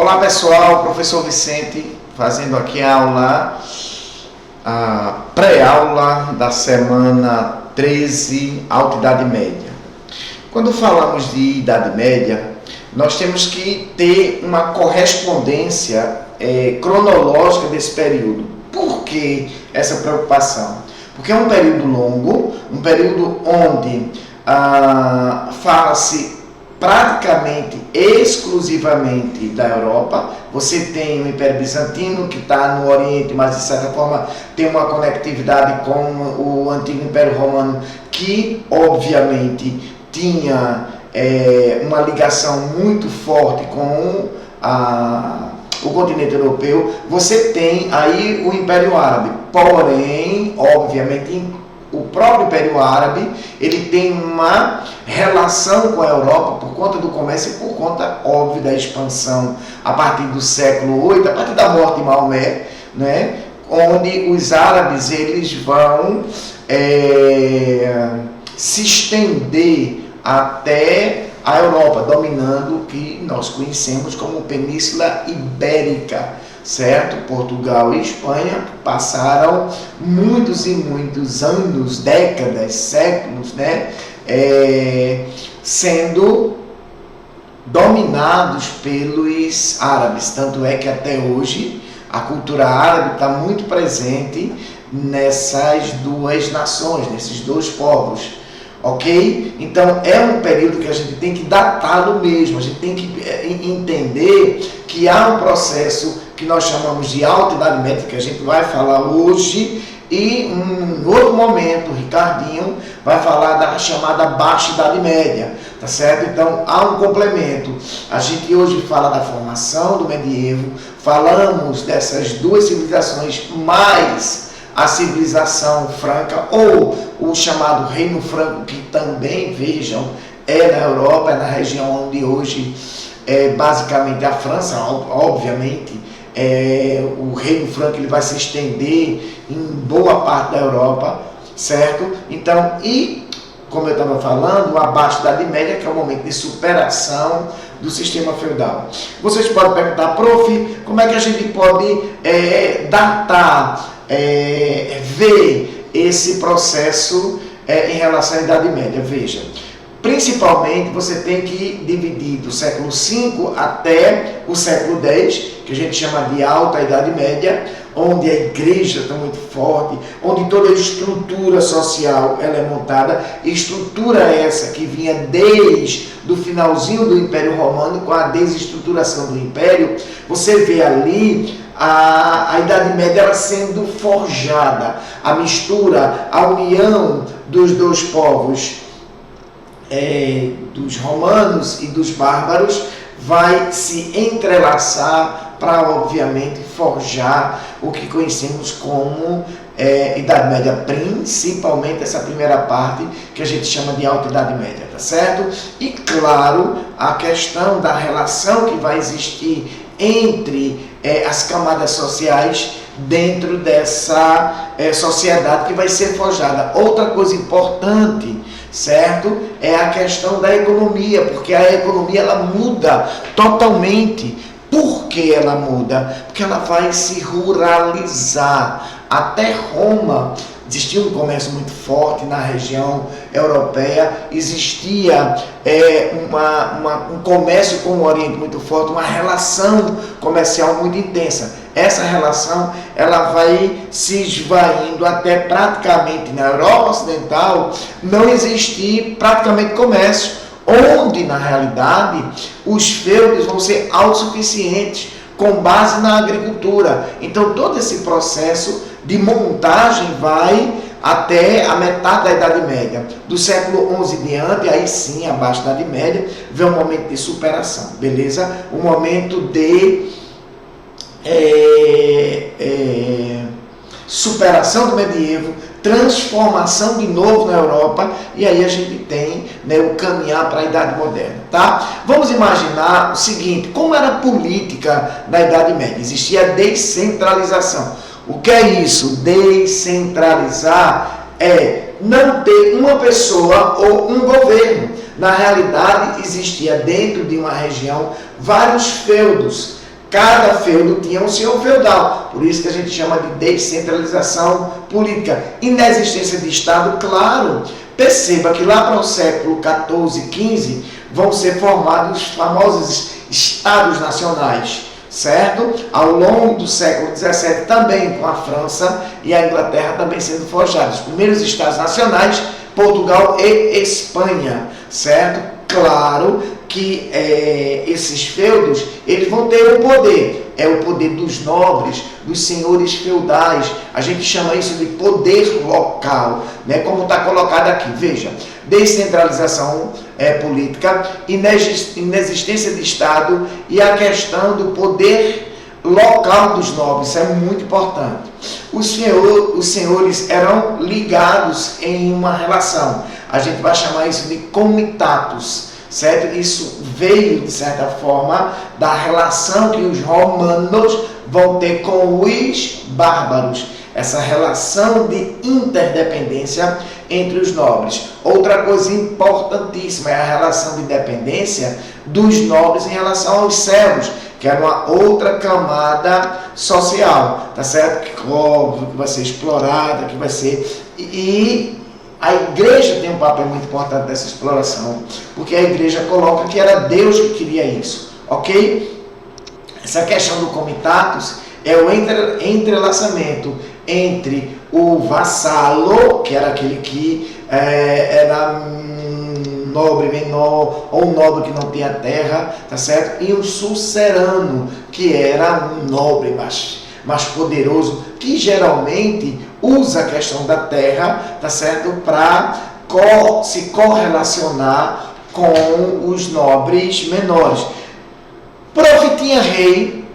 Olá pessoal, professor Vicente fazendo aqui a pré-aula da semana 13, Alta Idade Média. Quando falamos de Idade Média, nós temos que ter uma correspondência cronológica desse período. Por que essa preocupação? Porque é um período longo, um período onde fala-se praticamente exclusivamente da Europa. Você tem o Império Bizantino, que está no Oriente, mas de certa forma tem uma conectividade com o antigo Império Romano, que obviamente tinha uma ligação muito forte com o continente europeu. Você tem aí o Império Árabe, porém, obviamente, o próprio Império Árabe, ele tem uma relação com a Europa por conta do comércio e por conta, óbvio, da expansão a partir do século 8, a partir da morte de Maomé, né, onde os árabes eles vão se estender até a Europa, dominando o que nós conhecemos como Península Ibérica, certo? Portugal e Espanha passaram muitos e muitos anos, décadas, séculos, né, sendo dominados pelos árabes. Tanto é que até hoje a cultura árabe está muito presente nessas duas nações, nesses dois povos. Ok? Então é um período que a gente tem que datá-lo mesmo, a gente tem que entender que há um processo que nós chamamos de Alta Idade Média, que a gente vai falar hoje, e em outro momento o Ricardinho vai falar da chamada Baixa Idade Média, tá certo? Então há um complemento. A gente hoje fala da formação do medievo, falamos dessas duas civilizações, mais a civilização franca, ou o chamado Reino Franco, que também, vejam, é na Europa, é na região onde hoje é basicamente a França, obviamente. O Reino Franco ele vai se estender em boa parte da Europa, certo? Então, e como eu estava falando, a Baixa Idade Média, que é o momento de superação do sistema feudal. Vocês podem perguntar, prof, como é que a gente pode datar, ver esse processo em relação à Idade Média? Veja, principalmente você tem que dividir do século V até o século X, que a gente chama de Alta Idade Média, onde a igreja está muito forte, onde toda a estrutura social ela é montada, estrutura essa que vinha desde o finalzinho do Império Romano, com a desestruturação do Império. Você vê ali a Idade Média ela sendo forjada, a mistura, a união dos dois povos, dos romanos e dos bárbaros, vai se entrelaçar para, obviamente, forjar o que conhecemos como Idade Média, principalmente essa primeira parte que a gente chama de Alta Idade Média, tá certo? E, claro, a questão da relação que vai existir entre as camadas sociais dentro dessa sociedade que vai ser forjada. Outra coisa importante, certo? É a questão da economia, porque a economia ela muda totalmente. Por que ela muda? Porque ela vai se ruralizar. Até Roma existia um comércio muito forte na região europeia, existia um comércio com o Oriente muito forte, uma relação comercial muito intensa. Essa relação ela vai se esvaindo até praticamente na Europa Ocidental não existir praticamente comércio, onde na realidade os feudos vão ser autossuficientes com base na agricultura. Então todo esse processo de montagem vai até a metade da Idade Média. Do século XI em diante, aí sim, abaixo da Idade Média, vem um momento de superação, beleza? Um momento de superação do medievo, transformação de novo na Europa, e aí a gente tem, né, o caminhar para a Idade Moderna, tá? Vamos imaginar o seguinte, como era a política na Idade Média? Existia a descentralização. O que é isso? Descentralizar é não ter uma pessoa ou um governo. Na realidade, existia dentro de uma região vários feudos, Cada feudo tinha um senhor feudal, por isso que a gente chama de descentralização política. Inexistência de Estado, claro. Perceba que lá para o século XIV, XV, vão ser formados os famosos Estados Nacionais, certo? Ao longo do século XVII, também com a França e a Inglaterra também sendo forjados. Os primeiros Estados Nacionais, Portugal e Espanha, certo? Claro que esses feudos, eles vão ter o poder, é o poder dos nobres, dos senhores feudais, a gente chama isso de poder local, né? Como está colocado aqui, veja, descentralização política, inexistência de Estado e a questão do poder local dos nobres, isso é muito importante. Os senhores eram ligados em uma relação, a gente vai chamar isso de comitatus, certo? Isso veio, de certa forma, da relação que os romanos vão ter com os bárbaros, essa relação de interdependência entre os nobres. Outra coisa importantíssima é a relação de dependência dos nobres em relação aos servos, que era uma outra camada social, tá certo? Que óbvio que vai ser explorada, que vai ser... E a igreja tem um papel muito importante nessa exploração, porque a igreja coloca que era Deus que queria isso, ok? Essa questão do comitatus é o entrelaçamento entre o vassalo, que era aquele que era nobre menor, ou um nobre que não tinha terra, tá certo? E o sucerano, que era um nobre mais poderoso, que geralmente usa a questão da terra, tá certo? Para se correlacionar com os nobres menores. Tinha rei,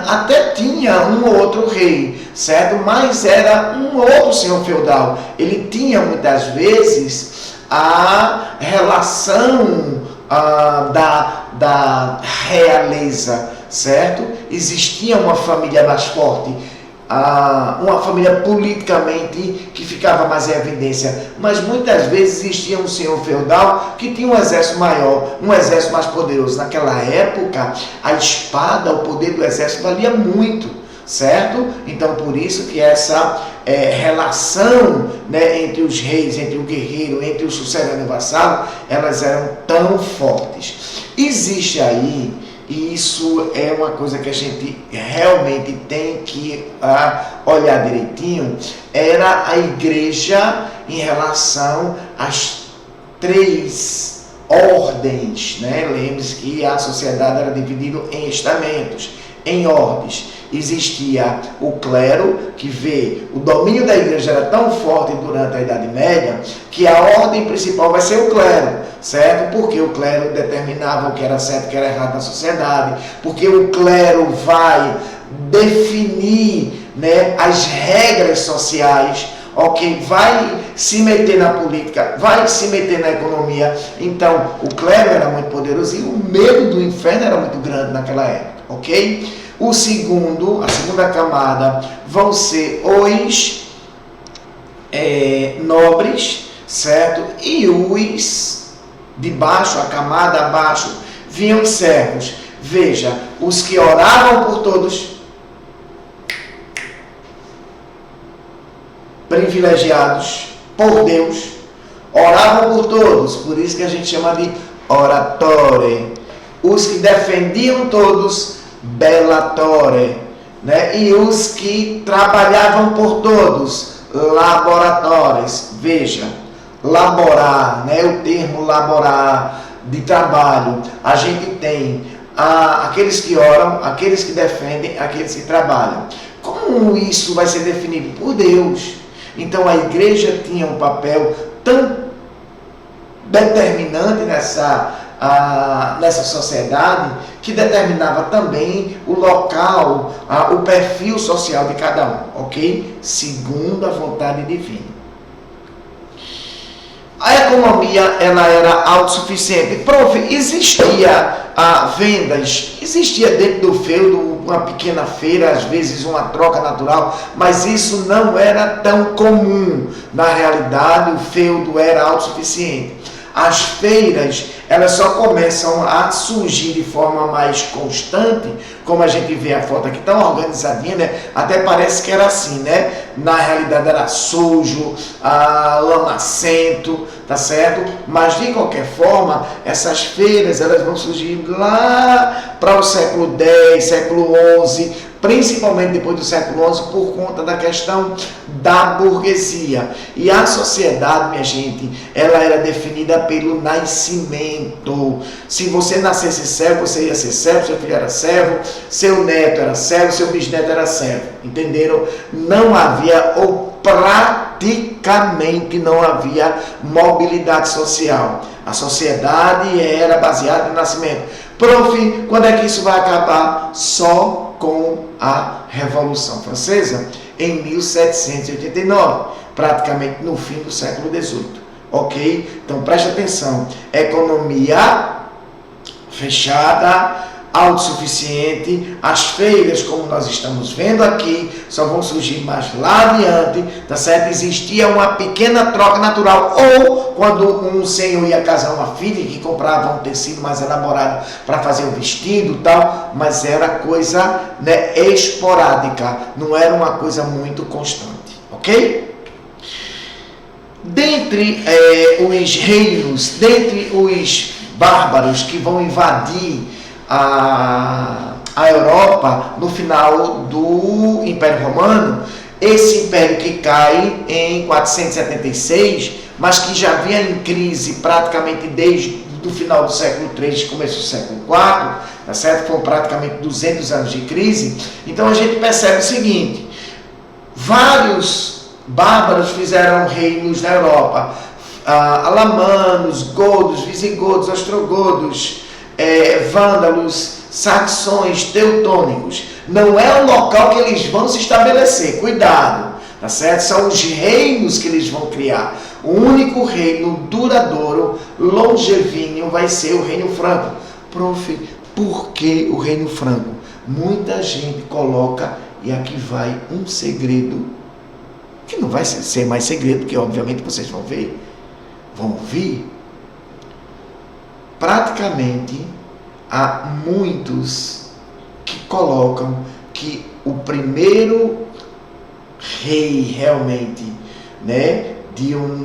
até tinha um ou outro rei, certo? Mas era um outro senhor feudal. Ele tinha muitas vezes a relação da realeza, certo? Existia uma família mais forte, uma família politicamente que ficava mais em evidência, mas muitas vezes existia um senhor feudal que tinha um exército maior, um exército mais poderoso. Naquela época, a espada, o poder do exército valia muito, certo? Então, por isso que essa relação, né, entre os reis, entre o guerreiro, entre o sucerano e o vassalo, elas eram tão fortes. Existe aí, e isso é uma coisa que a gente realmente tem que olhar direitinho, era a igreja em relação às 3 ordens, né? Lembre-se que a sociedade era dividida em estamentos, em ordens. Existia o clero, que o domínio da igreja era tão forte durante a Idade Média, que a ordem principal vai ser o clero, certo? Porque o clero determinava o que era certo e o que era errado na sociedade, porque o clero vai definir, né, as regras sociais, ok? Vai se meter na política, vai se meter na economia. Então, o clero era muito poderoso e o medo do inferno era muito grande naquela época, ok? A segunda camada vão ser os nobres, certo? E os de baixo, a camada abaixo, vinham servos. Veja, os que oravam por todos, privilegiados por Deus, oravam por todos, por isso que a gente chama de oratore. Os que defendiam todos, belatore, né? E os que trabalhavam por todos, laboratores. Veja, laborar, né? O termo laborar, de trabalho. A gente tem aqueles que oram, aqueles que defendem, aqueles que trabalham. Como isso vai ser definido? Por Deus. Então a igreja tinha um papel tão determinante nessa sociedade, que determinava também o local, o perfil social de cada um, ok? Segundo a vontade divina. A economia, ela era autossuficiente. Prof, existia vendas, existia dentro do feudo uma pequena feira, às vezes uma troca natural, mas isso não era tão comum. Na realidade, o feudo era autossuficiente. As feiras, elas só começam a surgir de forma mais constante, como a gente vê a foto aqui, tão organizadinha, né? Até parece que era assim, né? Na realidade era sujo, lamacento, tá certo? Mas de qualquer forma, essas feiras, elas vão surgir lá para o século X, século XI, principalmente depois do século XI, por conta da questão da burguesia. E a sociedade, minha gente, ela era definida pelo nascimento. Se você nascesse servo, você ia ser servo, seu filho era servo, seu neto era servo, seu bisneto era servo. Entenderam? Não havia, ou praticamente não havia, mobilidade social. A sociedade era baseada no nascimento. Prof, quando é que isso vai acabar? Só com a Revolução Francesa, em 1789, praticamente no fim do século XVIII. Ok? Então preste atenção. Economia fechada, autossuficiente. As feiras, como nós estamos vendo aqui, só vão surgir mais lá adiante, tá certo? Existia uma pequena troca natural, ou quando um senhor ia casar uma filha, que comprava um tecido mais elaborado para fazer o vestido e tal, mas era coisa, né, esporádica, não era uma coisa muito constante, ok? Dentre os reinos, dentre os bárbaros que vão invadir a Europa no final do Império Romano, esse império que cai em 476, mas que já vinha em crise praticamente desde o final do século III, começo do século IV, tá certo? Foram praticamente 200 anos de crise. Então a gente percebe o seguinte: vários bárbaros fizeram reinos na Europa, alamanos, godos, visigodos, ostrogodos, vândalos, saxões, teutônicos. Não é o local que eles vão se estabelecer, cuidado, tá certo? São os reinos que eles vão criar. O único reino duradouro, longevinho, vai ser o Reino Franco. Prof, por que o Reino Franco? Muita gente coloca, e aqui vai um segredo, que não vai ser mais segredo, porque obviamente vocês vão ver, vão ouvir. Praticamente há muitos que colocam que o primeiro rei realmente, né, de um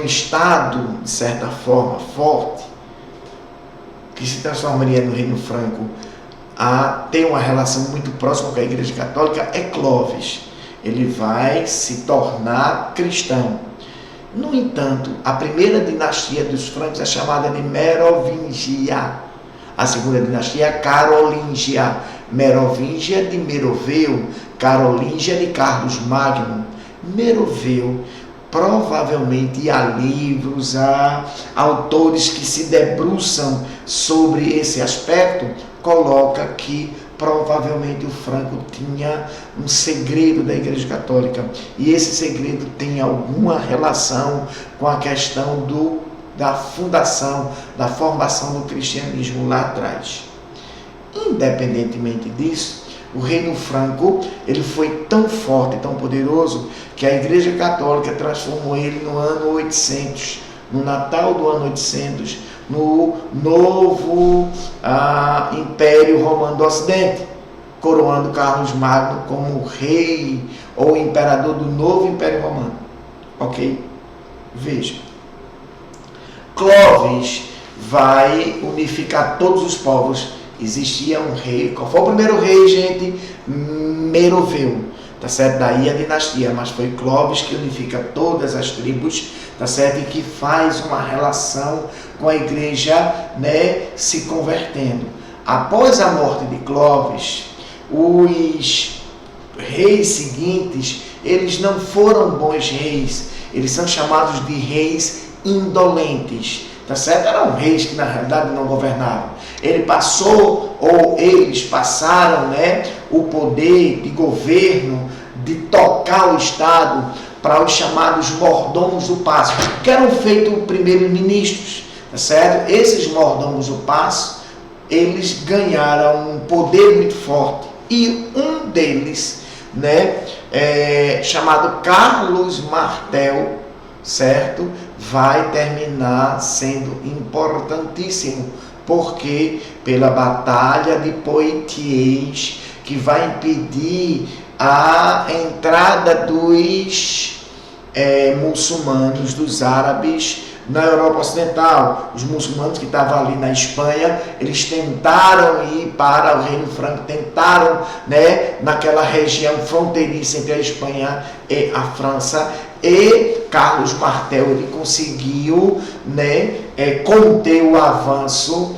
estado, de certa forma, forte, que se transformaria no Reino Franco, tem uma relação muito próxima com a Igreja Católica, é Clovis. Ele vai se tornar cristão. No entanto, a primeira dinastia dos francos é chamada de Merovingia. A segunda dinastia é Carolíngia. Merovingia de Meroveu, Carolíngia de Carlos Magno. Meroveu, provavelmente há livros, há autores que se debruçam sobre esse aspecto, coloca que provavelmente o Franco tinha um segredo da Igreja Católica, e esse segredo tem alguma relação com a questão da fundação, da formação do cristianismo lá atrás. Independentemente disso, o Reino Franco, ele foi tão forte, tão poderoso, que a Igreja Católica transformou ele no ano 800, no Natal do ano 800, no novo Império Romano do Ocidente, coroando Carlos Magno como rei ou imperador do novo Império Romano. Ok? Veja. Clovis vai unificar todos os povos. Existia um rei. Qual foi o primeiro rei, gente? Meroveu. Tá certo? Daí a dinastia, mas foi Clovis que unifica todas as tribos, tá certo? E que faz uma relação com a igreja, né, se convertendo. Após a morte de Clovis, os reis seguintes, eles não foram bons reis, eles são chamados de reis indolentes, tá certo? Eram reis que na realidade não governavam. Eles passaram, né, o poder de governo, de tocar o Estado, para os chamados mordomos do paço, que eram feitos primeiros-ministros, tá certo? Esses mordomos do paço, eles ganharam um poder muito forte, e um deles, né, chamado Carlos Martel, certo? Vai terminar sendo importantíssimo, porque pela Batalha de Poitiers, que vai impedir a entrada dos muçulmanos, dos árabes, na Europa Ocidental. Os muçulmanos que estavam ali na Espanha, eles tentaram ir para o Reino Franco, tentaram, né, naquela região fronteiriça entre a Espanha e a França, e Carlos Martel ele conseguiu, né, conter o avanço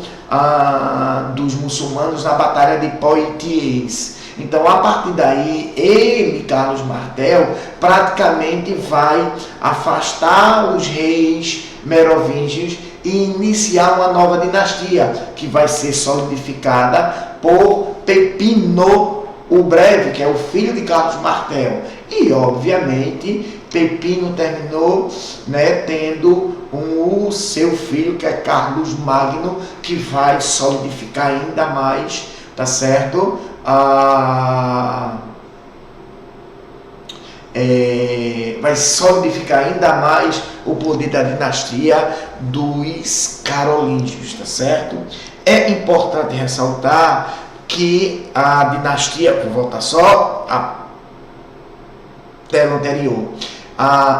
dos muçulmanos na Batalha de Poitiers. Então, a partir daí, ele, Carlos Martel, praticamente vai afastar os reis merovingios e iniciar uma nova dinastia, que vai ser solidificada por Pepino o Breve, que é o filho de Carlos Martel. E, obviamente, Pepino terminou, né, tendo o seu filho, que é Carlos Magno, que vai solidificar ainda mais, tá certo? Vai solidificar ainda mais o poder da dinastia dos carolíngios, tá certo? É importante ressaltar que a dinastia, vou voltar só a tela anterior,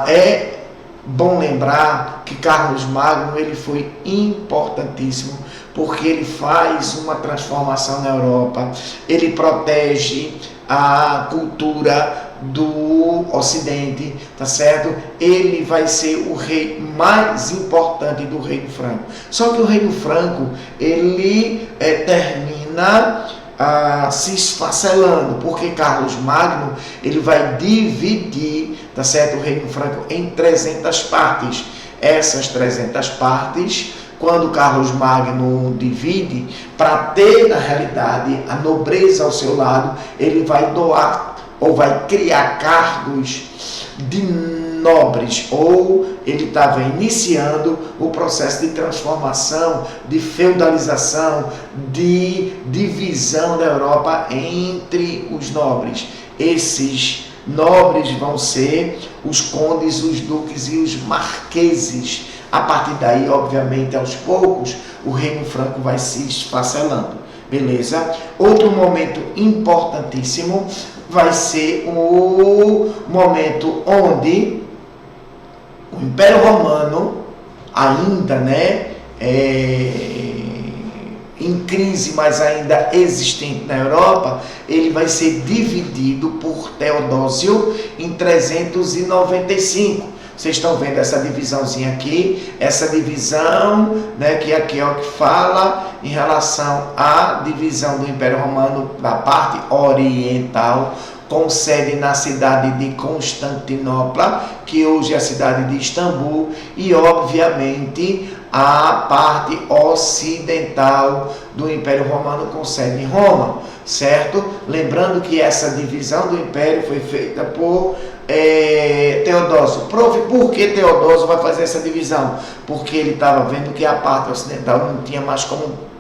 é bom lembrar que Carlos Magno ele foi importantíssimo, porque ele faz uma transformação na Europa, ele protege a cultura do Ocidente, tá certo? Ele vai ser o rei mais importante do Reino Franco. Só que o Reino Franco, ele termina se esfacelando, porque Carlos Magno, ele vai dividir, tá certo, o Reino Franco em 300 partes. Essas 300 partes, quando Carlos Magno divide, para ter, na realidade, a nobreza ao seu lado, ele vai doar ou vai criar cargos de nobres, ou ele estava iniciando o processo de transformação, de feudalização, de divisão da Europa entre os nobres. Esses nobres vão ser os condes, os duques e os marqueses. A partir daí, obviamente, aos poucos, o Reino Franco vai se esfacelando. Beleza? Outro momento importantíssimo vai ser o momento onde o Império Romano, ainda, né, em crise, mas ainda existente na Europa, ele vai ser dividido por Teodósio em 395. Vocês estão vendo essa divisãozinha aqui, essa divisão, né, que aqui é o que fala em relação à divisão do Império Romano da parte oriental, com sede na cidade de Constantinopla, que hoje é a cidade de Istambul, e obviamente a parte ocidental do Império Romano com sede em Roma, certo? Lembrando que essa divisão do Império foi feita por Teodósio. Por que Teodósio vai fazer essa divisão? Porque ele estava vendo que a parte ocidental não tinha mais como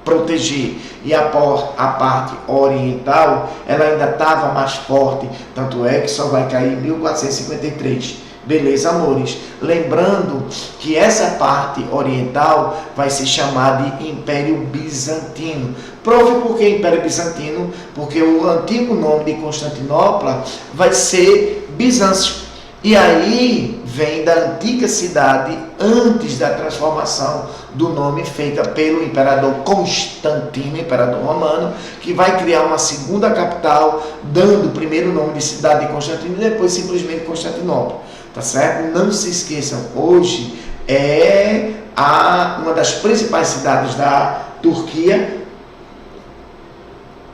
proteger, e a parte oriental ela ainda estava mais forte, tanto é que só vai cair em 1453. Beleza, amores? Lembrando que essa parte oriental vai se chamar de Império Bizantino. Prove por que Império Bizantino? Porque o antigo nome de Constantinopla vai ser Bizâncio. E aí vem da antiga cidade, antes da transformação do nome feita pelo imperador Constantino, imperador romano, que vai criar uma segunda capital, dando o primeiro nome de cidade de Constantino e depois simplesmente Constantinopla. Tá certo? Não se esqueçam, hoje é uma das principais cidades da Turquia,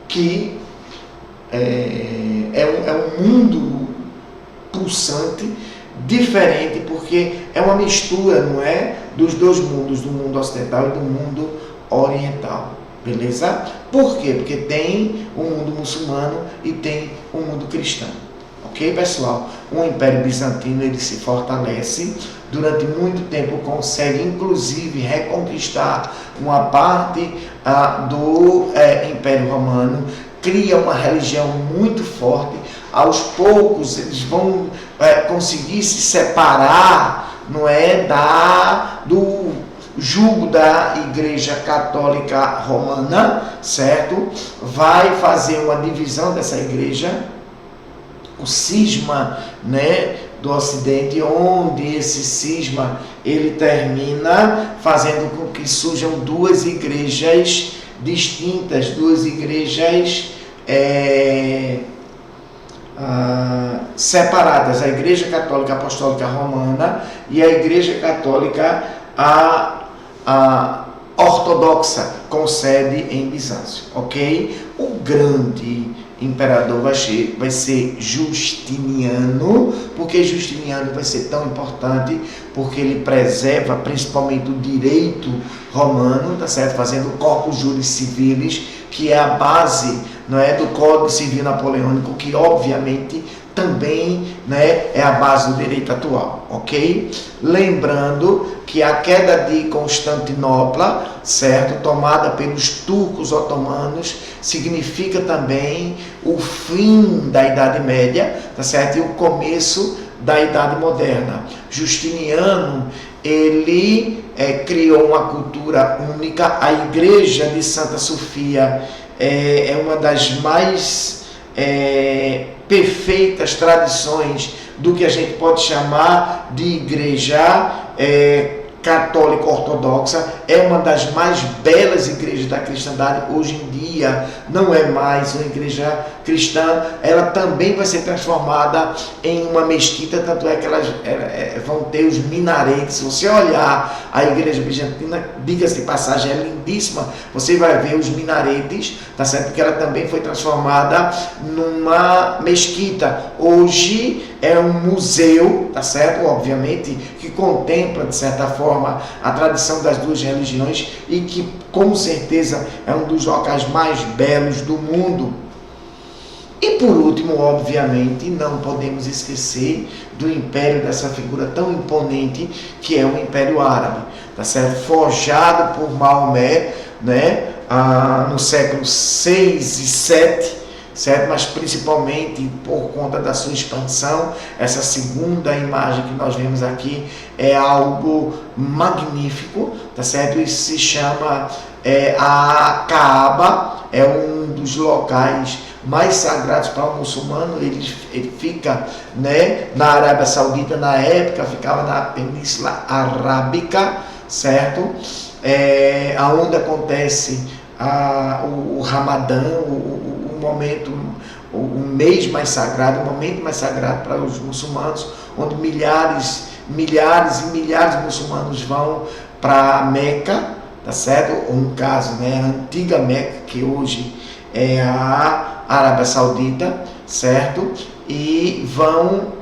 que é um mundo pulsante, diferente, porque é uma mistura, não é, dos dois mundos, do mundo ocidental e do mundo oriental. Beleza? Por quê? Porque tem o mundo muçulmano e tem o mundo cristão. Ok, pessoal? O Império Bizantino ele se fortalece, durante muito tempo consegue inclusive reconquistar uma parte do Império Romano, cria uma religião muito forte. Aos poucos eles vão conseguir se separar não é, do jugo da Igreja Católica Romana, certo? Vai fazer uma divisão dessa igreja, o cisma, né, do Ocidente, onde esse cisma ele termina fazendo com que surjam duas igrejas distintas, duas igrejas separadas, a Igreja Católica Apostólica Romana e a Igreja Católica Ortodoxa, com sede em Bizâncio, ok? O grande imperador vai ser Justiniano. Por que Justiniano vai ser tão importante? Porque ele preserva principalmente o direito romano, tá certo? Fazendo corpus juris civilis, que é a base, não é, do Código Civil Napoleônico, que obviamente também, né, é a base do direito atual, ok? Lembrando que a queda de Constantinopla, certo, tomada pelos turcos otomanos, significa também o fim da Idade Média, tá certo? E o começo da Idade Moderna. Justiniano, ele criou uma cultura única. A Igreja de Santa Sofia é uma das mais perfeitas tradições do que a gente pode chamar de igreja católica ortodoxa. É uma das mais belas igrejas da cristandade. Hoje em dia não é mais uma igreja cristã, ela também vai ser transformada em uma mesquita, tanto é que elas vão ter os minaretes. Se você olhar a igreja bizantina, diga-se de passagem, é lindíssima, você vai ver os minaretes, tá certo? Porque ela também foi transformada numa mesquita. Hoje é um museu, tá certo? Obviamente, que contempla, de certa forma, a tradição das duas religiões e que, com certeza, é um dos locais mais belos do mundo. E, por último, obviamente, não podemos esquecer do império, dessa figura tão imponente que é o Império Árabe, tá certo? Forjado por Maomé, né? No século 6 e 7, certo? Mas principalmente por conta da sua expansão. Essa segunda imagem que nós vemos aqui é algo magnífico, tá certo? Isso se chama a Kaaba, é um dos locais mais sagrados para o muçulmano. Ele fica, né, na Arábia Saudita. Na época ficava na Península Arábica, certo? Onde acontece o Ramadã, o momento, o mês mais sagrado, o momento mais sagrado para os muçulmanos, onde milhares e milhares de muçulmanos vão para Meca, tá certo? Ou no caso, né, a antiga Meca, que hoje é a Arábia Saudita, certo? E vão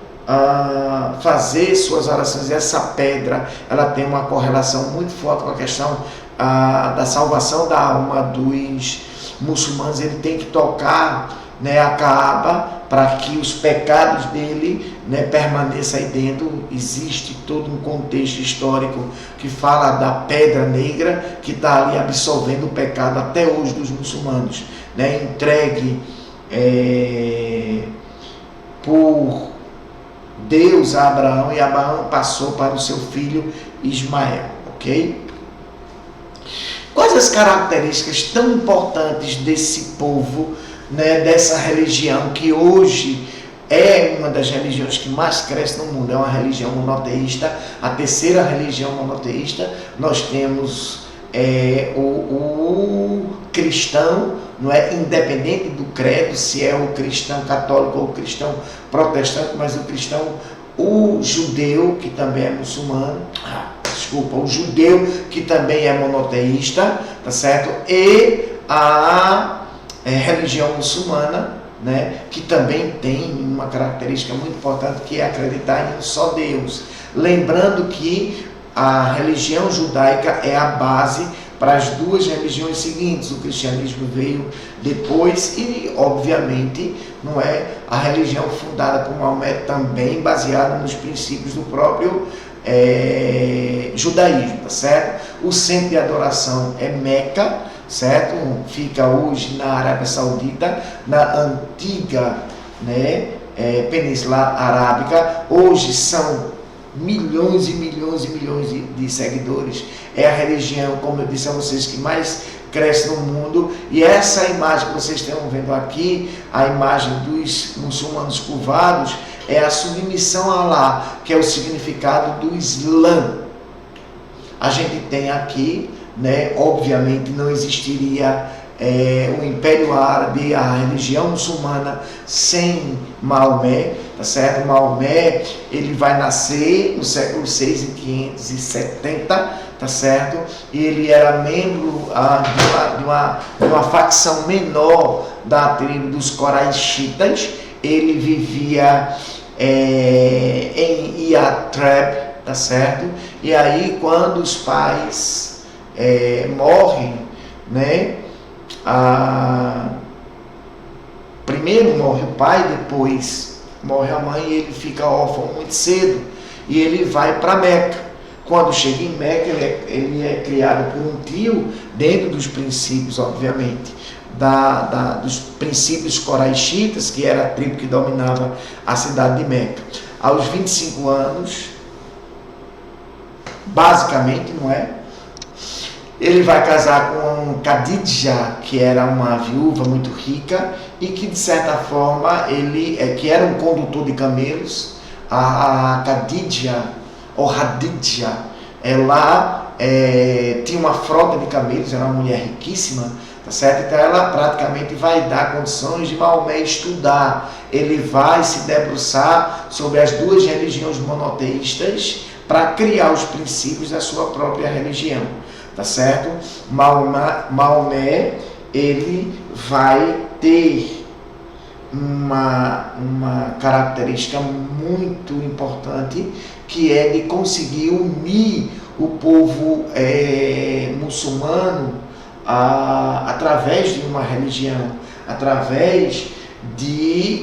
fazer suas orações. E essa pedra, ela tem uma correlação muito forte com a questão da salvação da alma dos muçulmanos. Ele tem que tocar, né, a Kaaba para que os pecados dele, né, permaneçam aí dentro. Existe todo um contexto histórico que fala da pedra negra que está ali absorvendo o pecado até hoje dos muçulmanos, né, entregue por Deus a Abraão, e Abraão passou para o seu filho Ismael, ok? Quais as características tão importantes desse povo, né, dessa religião que hoje é uma das religiões que mais cresce no mundo? É uma religião monoteísta, a terceira religião monoteísta. Nós temos o cristão, não é, independente do credo, se é o cristão católico ou o cristão protestante, mas o judeu, que também é muçulmano, o judeu, que também é monoteísta, tá certo? E a religião muçulmana, né, que também tem uma característica muito importante, que é acreditar em um só Deus. Lembrando que a religião judaica é a base para as duas religiões seguintes. O cristianismo veio depois e, obviamente, não é, a religião fundada por Maomé também baseada nos princípios do próprio judaísmo, tá certo? O centro de adoração é Meca, certo? Fica hoje na Arábia Saudita, na antiga, né, Península Arábica. Hoje são milhões e milhões e milhões de seguidores. É a religião, como eu disse a vocês, que mais cresce no mundo. E essa imagem que vocês estão vendo aqui, a imagem dos muçulmanos curvados, é a submissão a Allah, que é o significado do Islã. A gente tem aqui, né, obviamente não existiria o Império Árabe, a religião muçulmana, sem Maomé, tá certo? Maomé, ele vai nascer no século 6, em 570, tá certo? E ele era membro de uma facção menor da tribo dos Coraixitas. Ele vivia em Yatreb, tá certo? E aí, quando os pais morrem, né? Primeiro morre o pai, depois morre a mãe, e ele fica órfão muito cedo e ele vai para Meca. Quando chega em Meca, ele é criado por um tio, dentro dos princípios, obviamente, dos princípios coraixitas, que era a tribo que dominava a cidade de Meca. Aos 25 anos, basicamente, não é? Ele vai casar com Khadija, que era uma viúva muito rica e que, de certa forma, que era um condutor de camelos. A Khadija, ou Hadidja, ela tinha uma frota de camelos, era uma mulher riquíssima, tá certo? Então ela praticamente vai dar condições de Maomé estudar. Ele vai se debruçar sobre as duas religiões monoteístas para criar os princípios da sua própria religião. Tá certo? Maomé, ele vai ter uma característica muito importante, que é de conseguir unir o povo muçulmano através de uma religião, através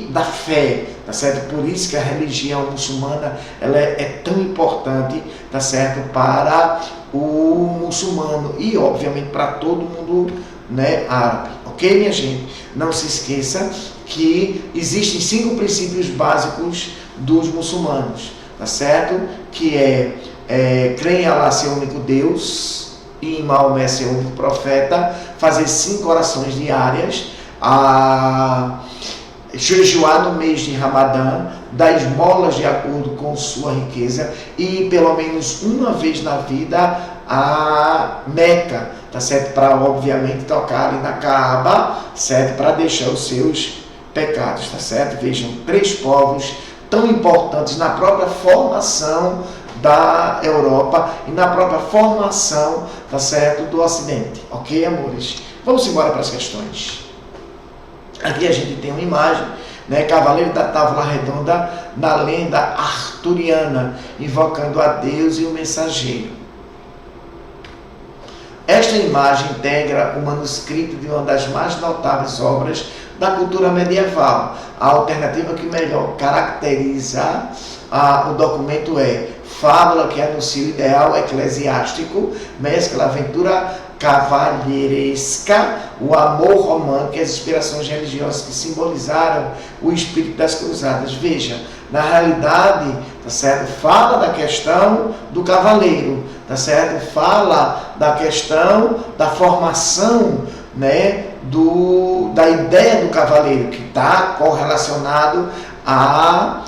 da fé, tá certo? Por isso que a religião muçulmana ela é tão importante, tá certo? Para o muçulmano e obviamente para todo mundo, né, árabe, ok, minha gente? Não se esqueça que existem 5 princípios básicos dos muçulmanos, tá certo? Que crer em Allah ser o único Deus e em Maomé ser o único profeta, fazer 5 orações diárias, jejuar no mês de Ramadã, dar esmolas de acordo com sua riqueza e pelo menos uma vez na vida a Meca, tá certo? Para obviamente tocar ali na Kaaba, certo? Para deixar os seus pecados, tá certo? Vejam, 3 povos tão importantes na própria formação da Europa e na própria formação, tá certo, do Ocidente, ok, amores? Vamos embora para as questões. Aqui a gente tem uma imagem, né, Cavaleiro da Távola Redonda na lenda arturiana, invocando a Deus e o mensageiro. Esta imagem integra o manuscrito de uma das mais notáveis obras da cultura medieval. A alternativa que melhor caracteriza o documento é fábula que anuncia o ideal eclesiástico, mescla a aventura cavalheiresca, o amor romântico e as inspirações religiosas que simbolizaram o espírito das cruzadas. Veja, na realidade, tá certo? Fala da questão do cavaleiro, tá certo? Fala da questão da formação, né, da ideia do cavaleiro, que está correlacionado à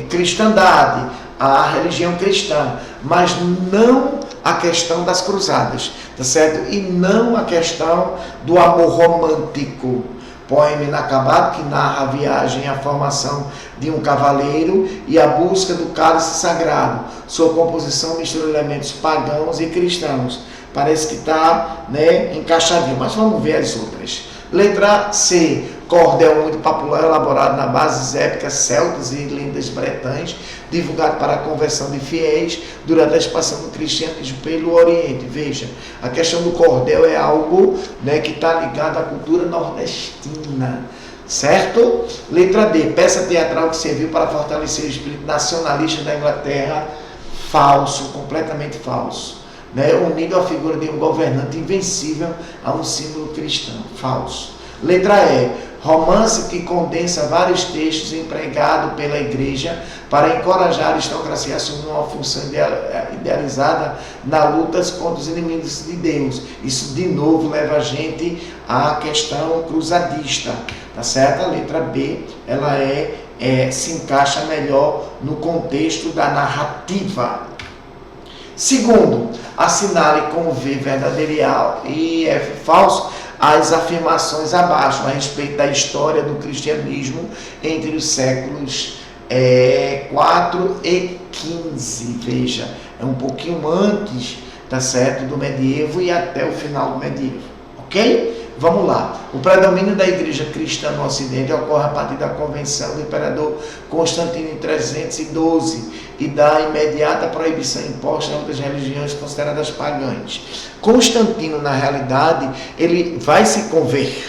cristandade, à religião cristã, mas não a questão das cruzadas, tá certo? E não a questão do amor romântico. Poema inacabado que narra a viagem e a formação de um cavaleiro e a busca do cálice sagrado. Sua composição mistura elementos pagãos e cristãos. Parece que está, né, encaixadinho, mas vamos ver as outras. Letra C. Cordel muito popular, elaborado na bases épicas celtas e lendas bretãs, divulgado para a conversão de fiéis durante a expansão do cristianismo pelo Oriente. Veja, a questão do cordel é algo, né, que está ligado à cultura nordestina, certo? Letra D. Peça teatral que serviu para fortalecer o espírito nacionalista da Inglaterra. Falso, completamente falso, né? Unido à figura de um governante invencível a um símbolo cristão. Falso. Letra E. Romance que condensa vários textos empregado pela igreja para encorajar a aristocracia a assumir uma função idealizada na luta contra os inimigos de Deus. Isso, de novo, leva a gente à questão cruzadista, tá certo? A letra B, ela se encaixa melhor no contexto da narrativa. Segundo, assinale com V verdadeiro e F falso as afirmações abaixo a respeito da história do cristianismo entre os séculos 4 e 15. Veja, é um pouquinho antes, tá certo, do medievo e até o final do medievo, ok? Vamos lá. O predomínio da igreja cristã no Ocidente ocorre a partir da convenção do imperador Constantino em 312 e da imediata proibição imposta a outras religiões consideradas pagãs. Constantino, na realidade, ele vai se converter,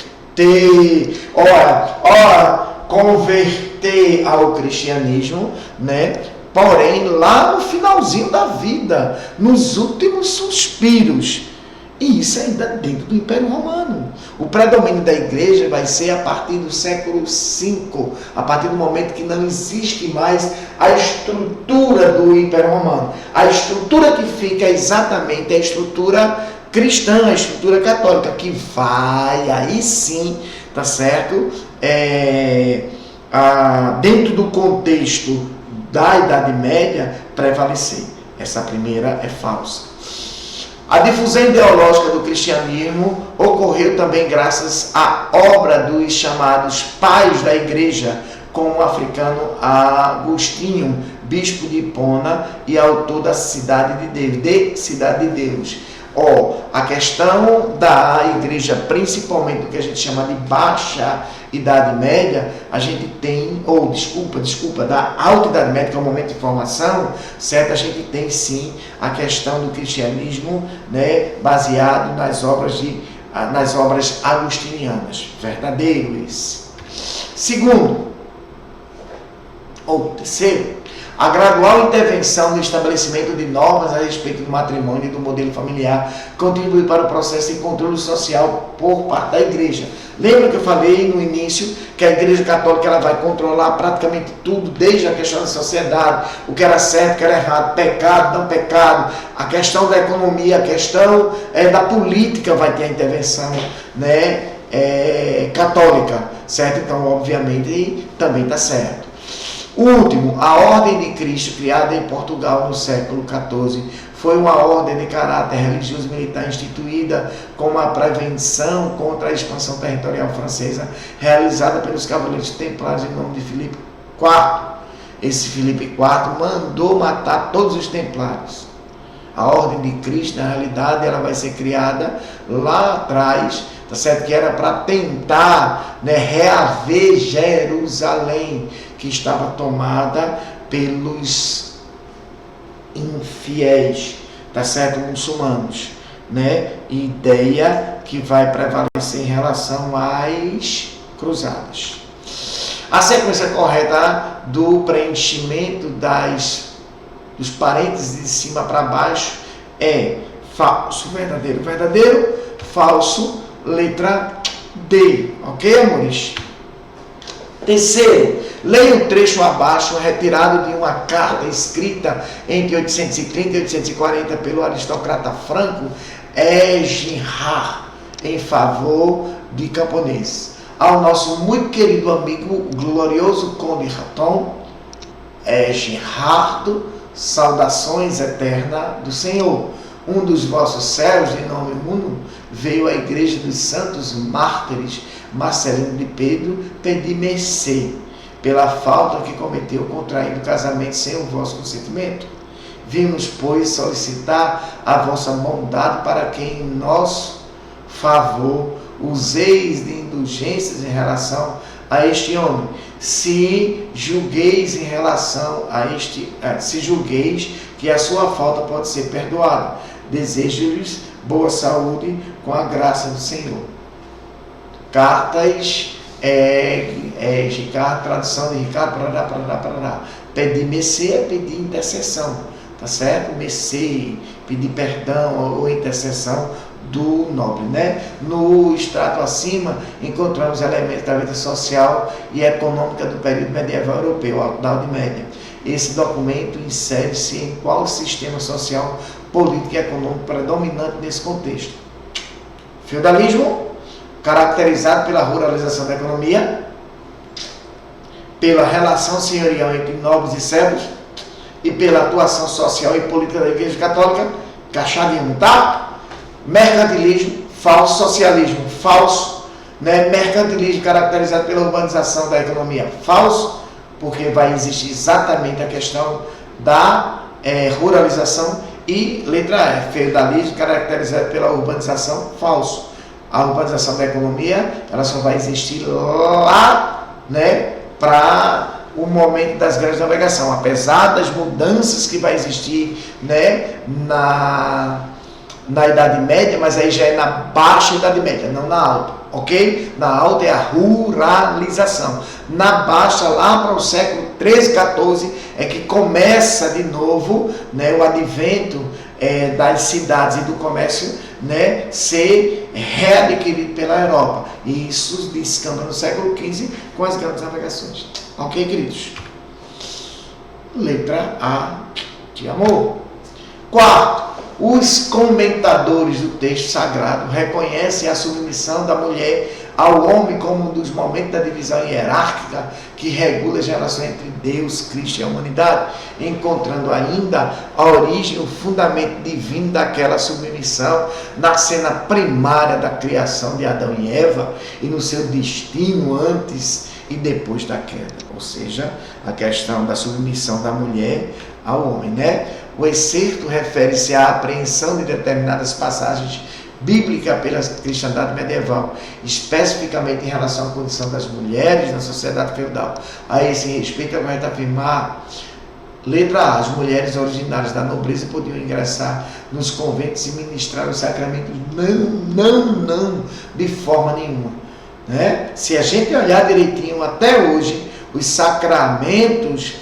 converter ao cristianismo, né? Porém, lá no finalzinho da vida, nos últimos suspiros. E isso ainda dentro do Império Romano. O predomínio da igreja vai ser a partir do século V, a partir do momento que não existe mais a estrutura do Império Romano. A estrutura que fica é exatamente a estrutura cristã, a estrutura católica, que vai, aí sim, tá certo? Dentro do contexto da Idade Média, prevalecer. Essa primeira é falsa. A difusão ideológica do cristianismo ocorreu também graças à obra dos chamados pais da igreja, como o africano Agostinho, bispo de Hipona e autor da Cidade de Deus. A questão da igreja, principalmente do que a gente chama de baixa Idade Média, a gente tem, da Alta Idade Média, que é o momento de formação, certo? A gente tem sim a questão do cristianismo, né, baseado nas obras agostinianas. Verdadeiro esse. Terceiro, a gradual intervenção no estabelecimento de normas a respeito do matrimônio e do modelo familiar contribui para o processo de controle social por parte da igreja. Lembra que eu falei no início que a igreja católica ela vai controlar praticamente tudo, desde a questão da sociedade, o que era certo, o que era errado, pecado, não pecado, a questão da economia, a questão da política vai ter a intervenção, né, católica, certo? Então, obviamente, também está certo. O último, a Ordem de Cristo, criada em Portugal no século XIV, foi uma ordem de caráter religioso militar instituída como a prevenção contra a expansão territorial francesa, realizada pelos cavaleiros templários em nome de Filipe IV. Esse Filipe IV mandou matar todos os templários. A Ordem de Cristo, na realidade, ela vai ser criada lá atrás, tá certo? Que era para tentar, né, reaver Jerusalém, que estava tomada pelos infiéis, tá certo? Muçulmanos, né? Ideia que vai prevalecer em relação às cruzadas. A sequência correta do preenchimento dos parênteses de cima para baixo é falso, verdadeiro, verdadeiro, falso, letra D, ok, amores? Terceiro, leia o trecho abaixo, retirado de uma carta escrita entre 830 e 840 pelo aristocrata franco Eginhard, em favor de Camponês. Ao nosso muito querido amigo, o glorioso Conde Raton, Eginhard, saudações eternas do Senhor. Um dos vossos servos, de nome Muno, veio à igreja dos santos mártires Marcelino de Pedro pedir mercê pela falta que cometeu contraindo casamento sem o vosso consentimento. Vimos, pois, solicitar a vossa bondade para que em nosso favor useis de indulgências em relação a este homem. Se julgueis que a sua falta pode ser perdoada, desejo-lhes boa saúde com a graça do Senhor. Cartas, Ricardo, tradução de Ricardo, parará. Pedir mercê é pedir intercessão, tá certo? Mercê, pedir perdão ou intercessão do nobre, né? No extrato acima, encontramos elementos da vida social e econômica do período medieval europeu, da Idade Média. Esse documento insere-se em qual sistema social, político e econômico predominante nesse contexto? Feudalismo, caracterizado pela ruralização da economia, pela relação senhorial entre nobres e servos e pela atuação social e política da Igreja Católica, caixadinho, tá? Mercantilismo, falso. Socialismo, falso, né? Mercantilismo caracterizado pela urbanização da economia, falso, porque vai existir exatamente a questão da ruralização. E letra E, feudalismo caracterizado pela urbanização, falso. A urbanização da economia, ela só vai existir lá, né, para o momento das grandes navegações, apesar das mudanças que vai existir, né, na Idade Média, mas aí já é na Baixa Idade Média, não na Alta, ok? Na Alta é a ruralização. Na Baixa, lá para o século 13, 14, é que começa de novo, né, o advento das cidades e do comércio, né, ser readquirido pela Europa. E isso descamba no século XV com as grandes navegações. Ok, queridos? Letra A de amor. Quarto, os comentadores do texto sagrado reconhecem a submissão da mulher ao homem como um dos momentos da divisão hierárquica que regula as relações entre Deus, Cristo e a humanidade, encontrando ainda a origem, o fundamento divino daquela submissão na cena primária da criação de Adão e Eva e no seu destino antes e depois da queda. Ou seja, a questão da submissão da mulher ao homem, né? O excerto refere-se à apreensão de determinadas passagens bíblicas pela cristandade medieval, especificamente em relação à condição das mulheres na sociedade feudal. A esse respeito, é correto afirmar, letra A, as mulheres originárias da nobreza podiam ingressar nos conventos e ministrar os sacramentos? Não, de forma nenhuma, né? Se a gente olhar direitinho, até hoje, os sacramentos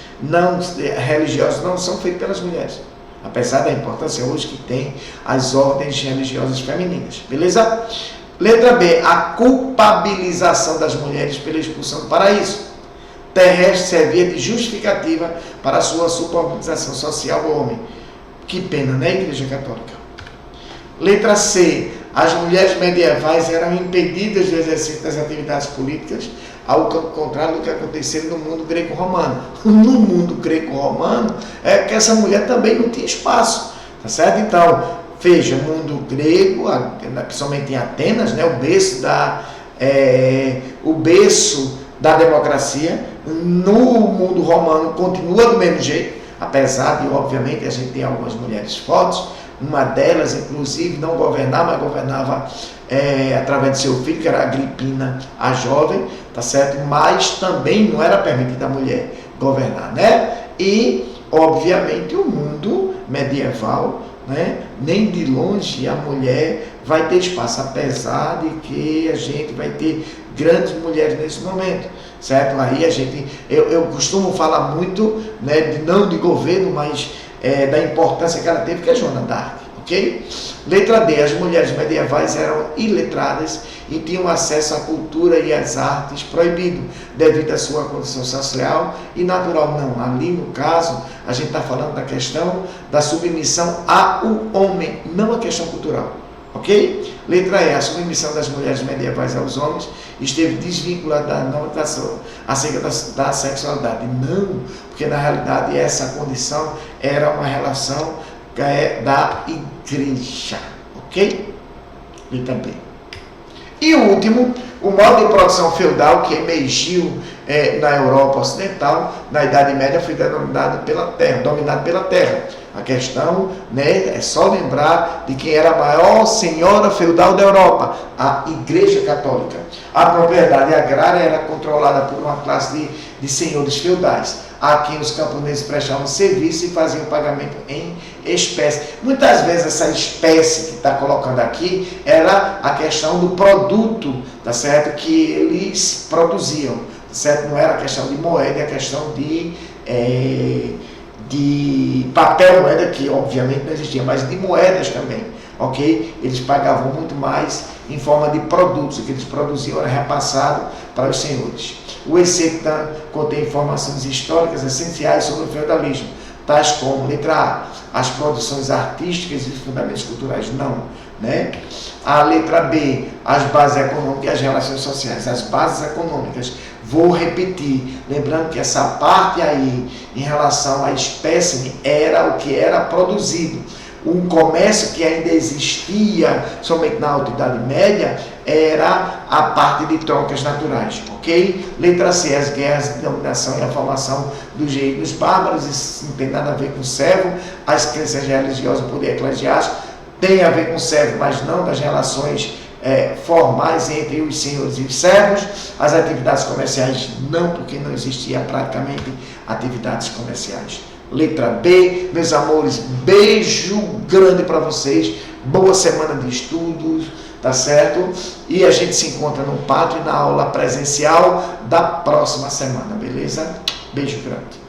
religiosos não são feitos pelas mulheres, apesar da importância hoje que tem as ordens religiosas femininas, beleza? Letra B, a culpabilização das mulheres pela expulsão do paraíso terrestre servia de justificativa para a sua subordinação social ao homem. Que pena, né, Igreja Católica? Letra C, as mulheres medievais eram impedidas do exercício das atividades políticas, ao contrário do que aconteceu no mundo greco-romano. No mundo greco-romano, é que essa mulher também não tinha espaço, tá certo? Então, veja, o mundo grego, principalmente em Atenas, né, o berço da democracia, no mundo romano continua do mesmo jeito, apesar de, obviamente, a gente ter algumas mulheres fortes. Uma delas, inclusive, não governava, mas governava através de seu filho, que era Agripina, a jovem, tá certo? Mas também não era permitida a mulher governar, né? E, obviamente, o mundo medieval, né, nem de longe a mulher vai ter espaço, apesar de que a gente vai ter grandes mulheres nesse momento, certo? Aí eu costumo falar muito, né, não de governo, mas da importância que ela teve, que é Joana d'Arc, ok? Letra D, as mulheres medievais eram iletradas e tinham acesso à cultura e às artes proibido, devido à sua condição social e natural. Não, ali no caso, a gente está falando da questão da submissão ao homem, não a questão cultural, ok? Letra E, a submissão das mulheres medievais aos homens esteve desvinculada da normação acerca da sexualidade. Não, porque na realidade essa condição era uma relação da igreja, ok? Letra B. E o último, o modo de produção feudal que emergiu na Europa Ocidental, na Idade Média, foi dominado pela terra. A questão, né, é só lembrar de quem era a maior senhora feudal da Europa, a Igreja Católica. A propriedade agrária era controlada por uma classe de senhores feudais, a quem os camponeses prestavam serviço e faziam pagamento em espécie. Muitas vezes essa espécie que está colocando aqui era a questão do produto, tá certo, que eles produziam, tá certo? Não era a questão de moeda, é a questão de papel moeda, que obviamente não existia, mas de moedas também, ok? Eles pagavam muito mais em forma de produtos, o que eles produziam era repassado para os senhores. O ECETAM contém informações históricas essenciais sobre o feudalismo, tais como, letra A, as produções artísticas e os fundamentos culturais, não, né? A letra B, as bases econômicas e as relações sociais. As bases econômicas, vou repetir, lembrando que essa parte aí, em relação à espécime, era o que era produzido. Um comércio que ainda existia somente na Alta Idade Média era a parte de trocas naturais, ok? Letra C, as guerras de dominação e a formação dos reinos bárbaros, isso não tem nada a ver com servo, as crenças religiosas, o poder eclesiástico, tem a ver com servo, mas não das relações formais entre os senhores e os servos. As atividades comerciais não, porque não existia praticamente atividades comerciais. Letra B, meus amores, beijo grande para vocês, boa semana de estudos, tá certo? E a gente se encontra no Pátrio na aula presencial da próxima semana, beleza? Beijo grande.